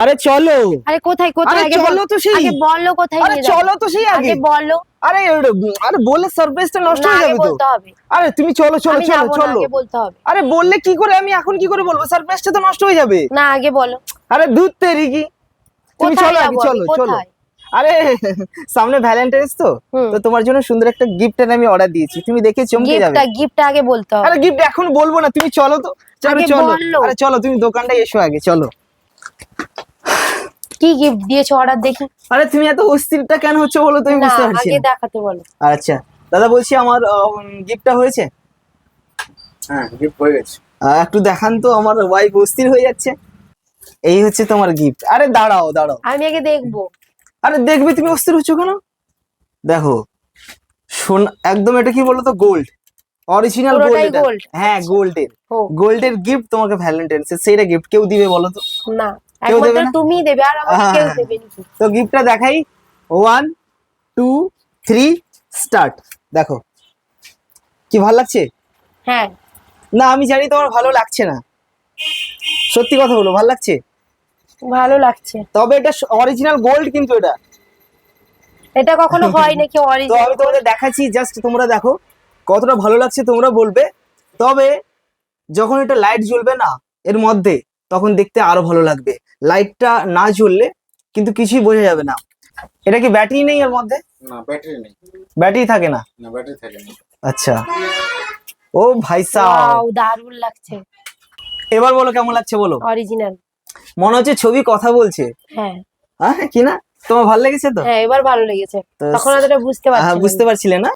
আরে চলো। আরে কোথায় কোথায় আরে আগে চলো তো সেই। আগে বলো কোথায় আরে নিয়ে যাবো চলো তো সেই আগে। আগে বলো। আরে আরে বললে সারপ্রাইজটা নষ্ট না হয়ে আগে যাবে তো। বলতে হবে। আরে তুমি চলো চলো আমি চলো যাবো না, চলো। আগে বলতে হবে। আরে বললে কি করে, আমি এখন কি করে বলবো, সারপ্রাইজটা তো নষ্ট হয়ে যাবে। না আগে বলো আরে ধুর তেরি কি। তুমি কোথায় চলো আগে, যাবো আমি, চলো চলো। কোথায়? আরে সামনে ভ্যালেন্টাইন্স তো, হুম। তো তোমার জন্য সুন্দর একটা গিফট আমি অর্ডার দিয়েছি, তুমি দেখে চমকে যাবে। গিফটটা আগে বলতে হবে। আরে গিফট এখন বলবো না, তুমি চলো তো। চলো আগে চলো। বলো। আরে চলো, তুমি দোকানটায় এসো আগে, চলো। কি গিফট দিয়েছো অর্ডার দেখি। আরে তুমি এত অস্থিরটা কেন হচ্ছে বলো, তুমি না বুঝতে পারছি আগে না। দেখাতে বলো। আচ্ছা দাদা, বলছি আমার গিফটটা হয়েছে। হ্যাঁ, গিফট হয়ে গেছে। একটু দেখান তো, আমার ওয়াইফ অস্থির হয়ে যাচ্ছে। এই হচ্ছে তোমার গিফট। আরে দাঁড়াও দাঁড়াও। আমি আগে দেখবো। আরে দেখবে, তুমি অস্থির হচ্ছ কেন? দেখো একদম এটা কি বলো তো, গোল্ড, অরিজিনাল পুরোটাই গোল্ড। gold? হ্যাঁ গোল্ডের। ও গোল্ডের গিফট তোমাকে ভ্যালেন্টাইন্স এর, সেইটা গিফট কেউ দিবে বলো তো? না, কেউ দেবে একমাত্র না? তুমিই দেবে, আর আমাকে কেউ হ্যাঁ। দেবে নাকি? তো গিফটটা দেখাই। 1 2 3 স্টার্ট। দেখো কি ভালো লাগছে? হ্যাঁ না আমি জানি তোমার ভালো লাগছে না, সত্যি কথা বলো, ভালো লাগছে? ভালো লাগছে। তবে এটা অরিজিনাল গোল্ড কিন্তু এটা। এটা কখনো হয় নাকি তো অরিজিনাল? আমি তোমাদের দেখাচ্ছি, জাস্ট তোমরা দেখো কতটা ভালো লাগছে, তোমরা বলবে। তবে যখন এটা লাইট জ্বলবে না এর মধ্যে, তখন দেখতে আরো ভালো লাগবে। লাইটটা না জ্বললে কিন্তু কিছুই বোঝা যাবে না। এটা কি ব্যাটারি নেই এর মধ্যে? না, ব্যাটারি নেই। ব্যাটারি থাকে না? না, ব্যাটারি থাকে না। আচ্ছা। ও ভাই সাহ, ওয়াও দারুণ লাগছে। এবার বলো কেমন লাগছে বলো। অরিজিনাল। মনে হচ্ছে ছবি কথা বলছে। হ্যাঁ হ্যাঁ কি না, তোমার ভালো লেগেছে তো? হ্যাঁ এবার ভালো লেগেছে। তো তখন অতটা বুঝতে পারছি না। বুঝতে পারছিলে না?